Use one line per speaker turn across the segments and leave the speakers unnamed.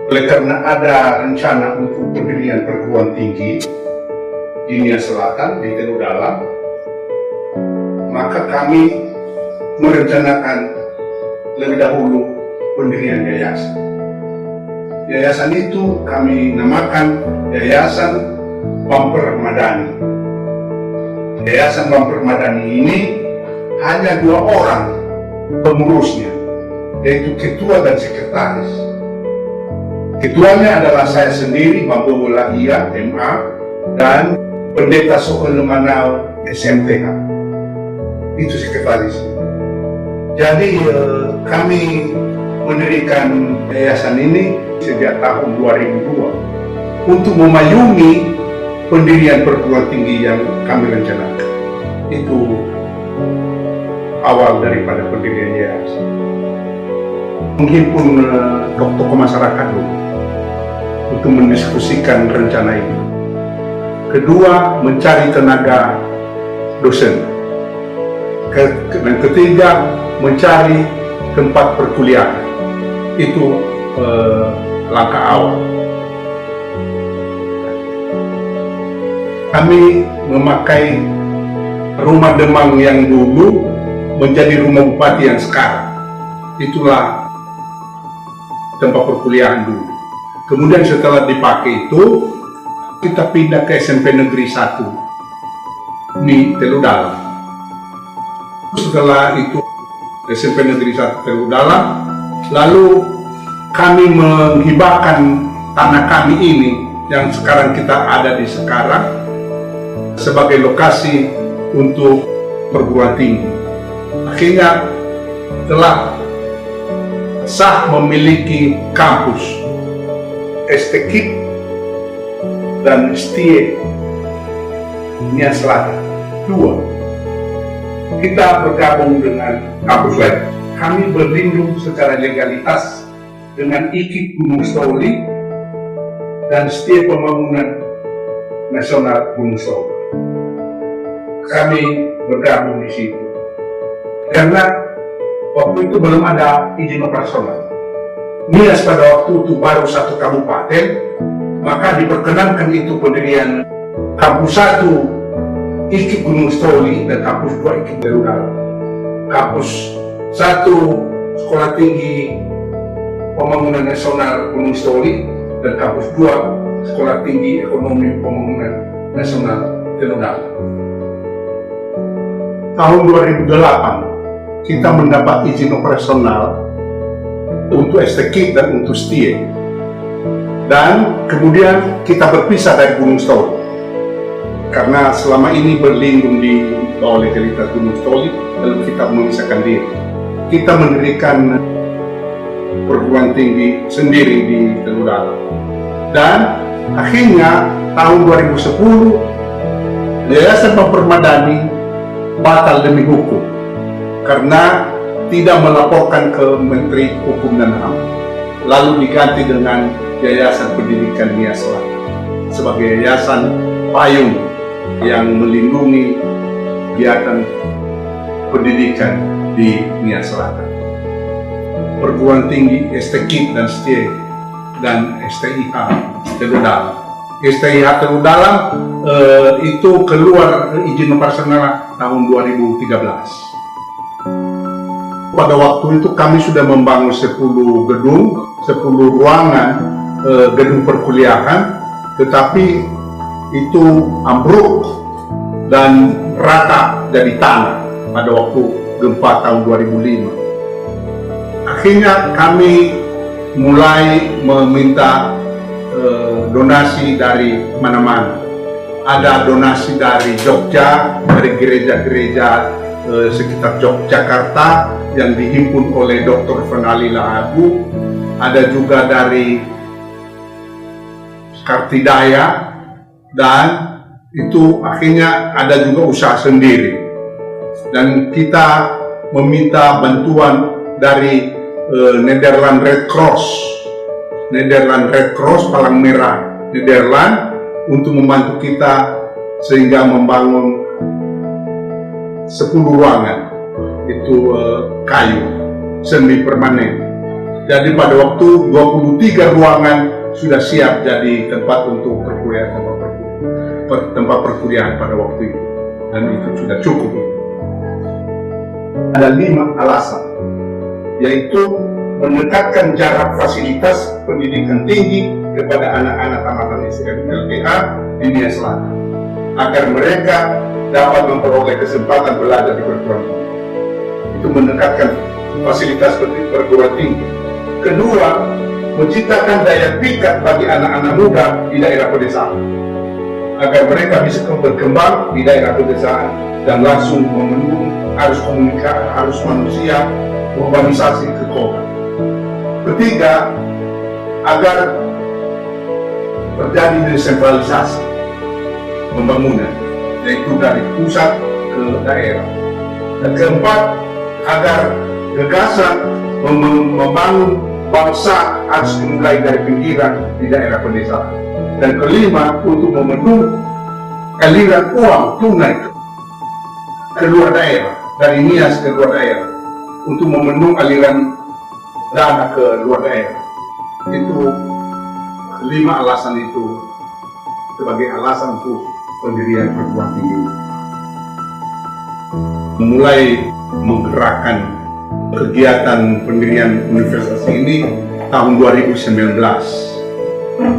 Oleh karena ada rencana untuk pendirian perguruan tinggi di Nia Selatan, di Telu Dalam, maka kami merencanakan lebih dahulu pendirian yayasan. Yayasan itu kami namakan Yayasan Bamper Madani. Yayasan Bamper Madani ini hanya 2 orang pengurusnya, yaitu ketua dan sekretaris. Ketuanya adalah saya sendiri, Bambu Lahia, MA, dan Pendeta Sohel Manau, SMTH. Itu sekretarisnya. Jadi kami mendirikan yayasan ini sejak tahun 2002 untuk memayungi pendirian perguruan tinggi yang kami rencanakan. Itu awal daripada pendirian yayasan. Menghimpun tokoh-tokoh masyarakat dulu untuk mendiskusikan rencana ini. Kedua, mencari tenaga dosen. Dan ketiga, mencari tempat perkuliahan. Itu langkah awal. Kami memakai rumah Demang yang dulu menjadi rumah bupati yang sekarang. Itulah tempat perkuliahan dulu. Kemudian setelah dipakai itu, kita pindah ke SMP Negeri 1 di Telu Dalam. Setelah itu SMP Negeri 1 Telu Dalam, lalu kami menghibahkan tanah kami ini yang sekarang kita ada di sekarang sebagai lokasi untuk perguruan tinggi. Akhirnya telah sah memiliki kampus STKIP dan STIE Nia Selatan 2. Kita bergabung dengan kampus lain. Kami berlindung secara legalitas dengan IKIP Gunung Stoli dan STIE Pembangunan Nasional Gunung Stoli. Kami bergabung di situ karena waktu itu belum ada izin operasional. Nias pada waktu itu baru 1 kabupaten, maka diperkenankan itu pendirian kampus 1 IKIP Gunung Stoli dan kampus 2 IKIP Telu Dalam. Kampus 1 Sekolah Tinggi Pembangunan Nasional Gunung Stoli dan kampus 2 Sekolah Tinggi Ekonomi Pembangunan Nasional Telu Dalam. Tahun 2008 kita mendapat izin operasional untuk STKIP dan untuk STIE, dan kemudian kita berpisah dari Gunung Stoli karena selama ini berlindung di bawah legalitas Gunung Stoli, lalu kita memisahkan diri. Kita mendirikan perguruan tinggi sendiri di Telu Dalam, dan akhirnya tahun 2010 Yayasan Bamper Madani batal demi hukum karena tidak melaporkan ke Menteri Hukum dan HAM, lalu diganti dengan Yayasan Pendidikan Nia Selatan sebagai yayasan payung yang melindungi kegiatan pendidikan di Nia Selatan. Perguruan tinggi STKIP dan STIE dan STIH Telu Dalam. STIH Telu Dalam itu keluar izin operasional tahun 2013. Pada waktu itu kami sudah membangun 10 gedung, 10 ruangan gedung perkuliahan, tetapi itu ambruk dan rata jadi tanah pada waktu gempa tahun 2005. Akhirnya kami mulai meminta donasi dari mana-mana. Ada donasi dari Jogja, dari gereja-gereja sekitar Yogyakarta yang dihimpun oleh Dr. Fenali Lahabu. Ada juga dari Kartidaya, dan itu akhirnya ada juga usaha sendiri. Dan kita meminta bantuan dari Nederland Red Cross Palang Merah Nederland untuk membantu kita sehingga membangun 10 ruangan itu kayu semi permanen. Jadi pada waktu 23 ruangan sudah siap jadi tempat untuk tempat perkuliahan pada waktu itu, dan itu sudah cukup. Ada 5 alasan, yaitu mendekatkan jarak fasilitas pendidikan tinggi kepada anak-anak tamatan SMLTA di Nia Selatan, agar mereka dapat memperoleh kesempatan belajar di perguruan tinggi. Itu mendekatkan fasilitas perguruan tinggi. Kedua, menciptakan daya pikat bagi anak-anak muda di daerah pedesaan, agar mereka bisa berkembang di daerah pedesaan dan langsung memenuhi arus manusia urbanisasi ke kota. Ketiga, agar terjadi desentralisasi pembangunan, yaitu dari pusat ke daerah. Dan keempat, agar gagasan membangun bangsa harus dimulai dari pinggiran di daerah pedesaan. Dan kelima, untuk memenuhi aliran uang tunai ke luar daerah, dari Nias ke luar daerah, untuk memenuhi aliran dana ke luar daerah. Itu 5 alasan itu sebagai alasan untuk pendirian perguruan tinggi. Mulai menggerakkan kegiatan pendirian universitas ini tahun 2019,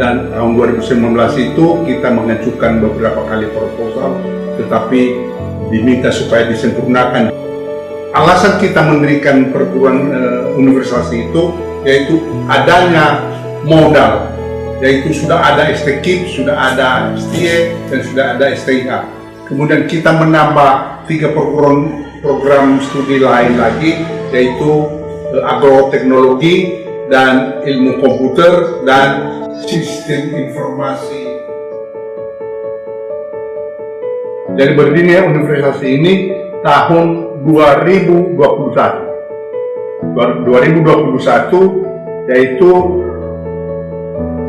dan tahun 2019 itu kita mengajukan beberapa kali proposal, tetapi diminta supaya disempurnakan. Alasan kita mendirikan perguruan universitas itu yaitu adanya modal, yaitu sudah ada STKIP, sudah ada STIE, dan sudah ada STIA. Kemudian kita menambah 3 program studi lain lagi, yaitu agroteknologi dan ilmu komputer dan sistem informasi. Jadi berdirinya universitas ini tahun 2021. 2021 yaitu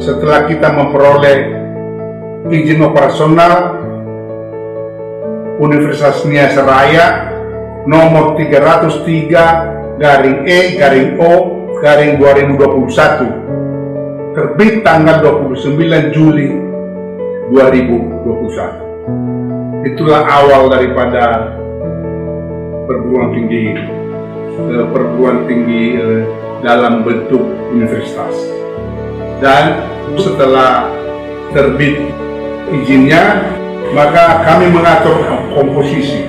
setelah kita memperoleh izin operasional Universitas Nia Seraya nomor 303/E/O/2021, terbit tanggal 29 Juli 2021. Itulah awal daripada perguruan tinggi dalam bentuk universitas. Dan setelah terbit izinnya, maka kami mengatur komposisi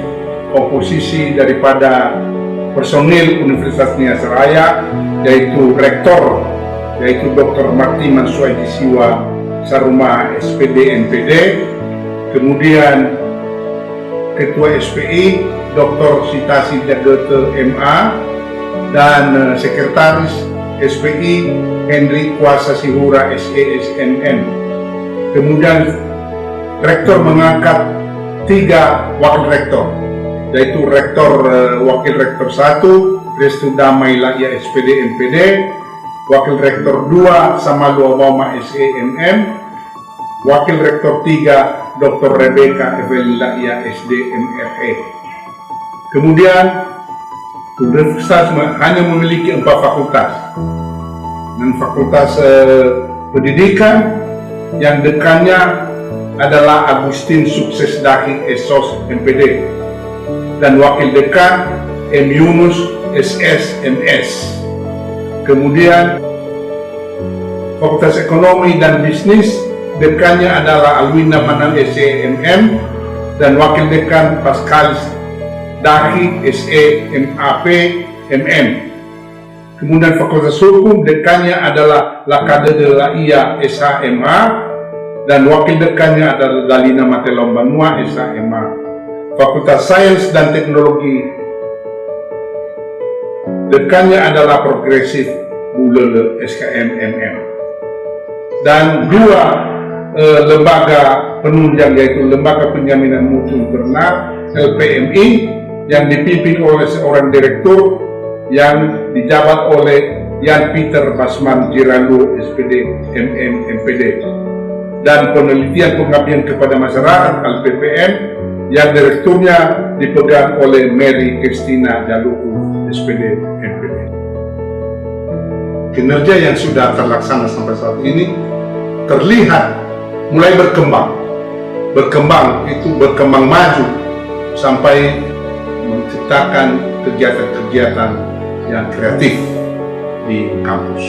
daripada personil Universitas Nia Seraya, yaitu rektor, yaitu Dr. Martiman Suwaidisiwa Saruma SPD MPD, kemudian Ketua SPI Dr. Sitasi Jagete MA, dan Sekretaris SPI Henry Kuasa Sihura SESNN. Kemudian rektor mengangkat 3 wakil rektor, yaitu wakil rektor 1 Restu Damai Laia SPD MPD, wakil rektor 2 Samalu Obama SEMM, wakil rektor 3 Dr. Rebecca Evelina Laia SD MRE. Kemudian universitas hanya memiliki 4 fakultas, dan fakultas pendidikan yang dekannya adalah Agustin Sukses Dahi SOS MPD, dan wakil dekan M. Yunus SS MS. Kemudian Fakultas Ekonomi dan Bisnis, dekannya adalah Alwina Manang SEMM, dan wakil dekan Paskalis Dahi SE MAP MM. Kemudian Fakultas Hukum, dekannya adalah Lakade de Laia SHMA, dan wakil dekannya adalah Dalina Matelombanua SHMA. Fakultas Sains dan Teknologi, dekannya adalah Progresif Bulele SKM-MM. Dan 2 lembaga penunjang, yaitu Lembaga Penjaminan Mutu Internal LPMI, yang dipimpin oleh seorang direktur yang dijabat oleh Yan Peter Basman Jiralu SPD MM MPD, dan Penelitian Pengabdian kepada Masyarakat LPPM, yang direkturnya dipegang oleh Mary Christina Jaluku SPD MPD. kinerja yang sudah terlaksana sampai saat ini terlihat mulai berkembang itu berkembang maju sampai menciptakan kegiatan-kegiatan yang kreatif di kampus.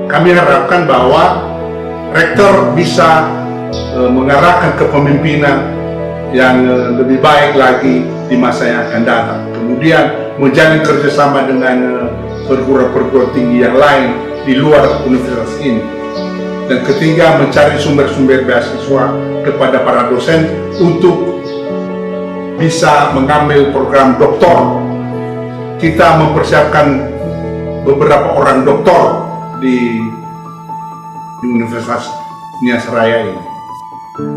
Kami harapkan bahwa rektor bisa mengarahkan kepemimpinan yang lebih baik lagi di masa yang akan datang. Kemudian menjalin kerjasama dengan perguruan-perguruan tinggi yang lain di luar universitas ini. Dan ketiga, mencari sumber-sumber beasiswa kepada para dosen untuk bisa mengambil program doktor. Kita mempersiapkan beberapa orang doktor di Universitas Nias Raya ini.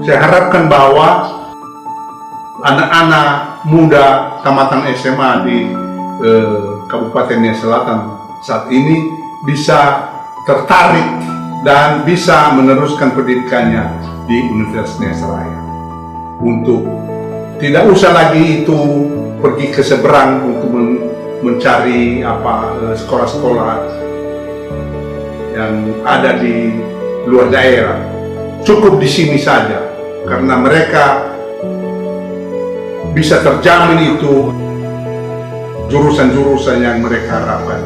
Saya harapkan bahwa anak-anak muda tamatan SMA di Kabupaten Nias Selatan saat ini bisa tertarik dan bisa meneruskan pendidikannya di Universitas Nias Raya. Untuk tidak usah lagi itu pergi ke seberang untuk mencari sekolah-sekolah yang ada di luar daerah. Cukup di sini saja, karena mereka bisa terjamin itu jurusan-jurusan yang mereka harapkan.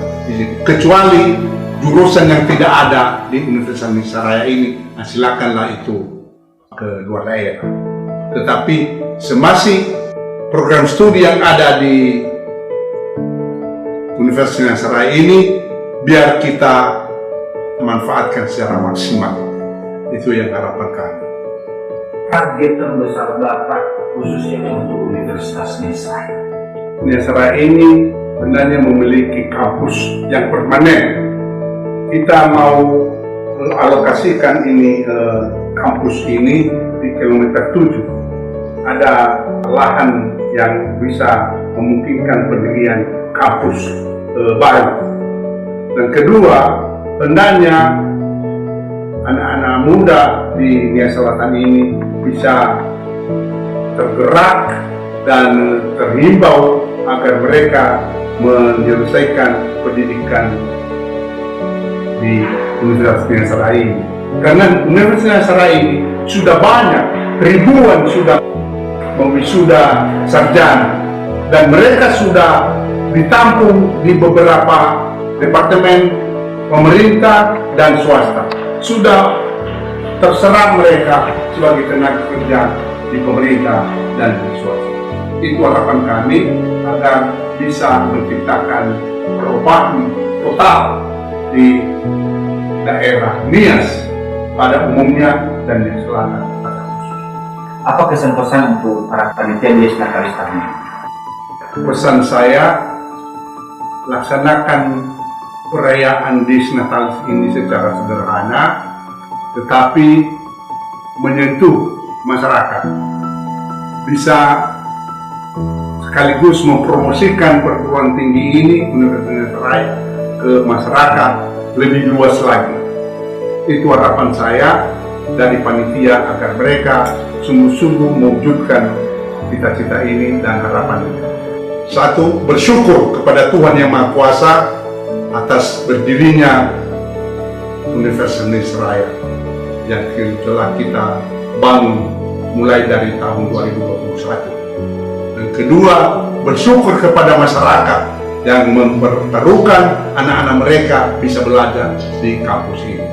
Kecuali jurusan yang tidak ada di Universitas Nias Raya ini, silakanlah itu ke luar daerah. Tetapi semasih program studi yang ada di Universitas Nias Raya ini, biar kita manfaatkan secara maksimal. Itu yang harapan kami.
Target terbesar Bapak khususnya untuk Universitas Nias Raya.
Nias Raya ini sebenarnya memiliki kampus yang permanen. Kita mau alokasikan ini kampus ini di kilometer 7. Ada lahan yang bisa memungkinkan pendirian kampus baru. Dan kedua, hendaknya anak-anak muda di Nias Selatan ini bisa tergerak dan terhimbau agar mereka menyelesaikan pendidikan di Universitas Nias Raya ini. Karena Universitas Nias Raya ini sudah banyak, ribuan sudah mewisuda sarjana, dan mereka sudah ditampung di beberapa departemen pemerintah dan swasta. Sudah terserah mereka sebagai tenaga kerja di pemerintah dan di swasta. Itu harapan kami agar bisa menciptakan perubahan total di daerah Nias pada umumnya dan Nias Selatan pada khususnya.
Apa kesan-pesan untuk para panitia Nias Natalista ini?
Pesan saya, laksanakan perayaan Dies Natalis ini secara sederhana, tetapi menyentuh masyarakat. Bisa sekaligus mempromosikan perguruan tinggi ini, Universitas Nias Raya, ke masyarakat lebih luas lagi. Itu harapan saya dari panitia agar mereka sungguh-sungguh mewujudkan cita-cita ini dan harapan ini. Satu, bersyukur kepada Tuhan Yang Maha Kuasa atas berdirinya Universitas Nias Raya yang telah kita bangun mulai dari tahun 2021. Dan kedua, bersyukur kepada masyarakat yang mempertaruhkan anak-anak mereka bisa belajar di kampus ini.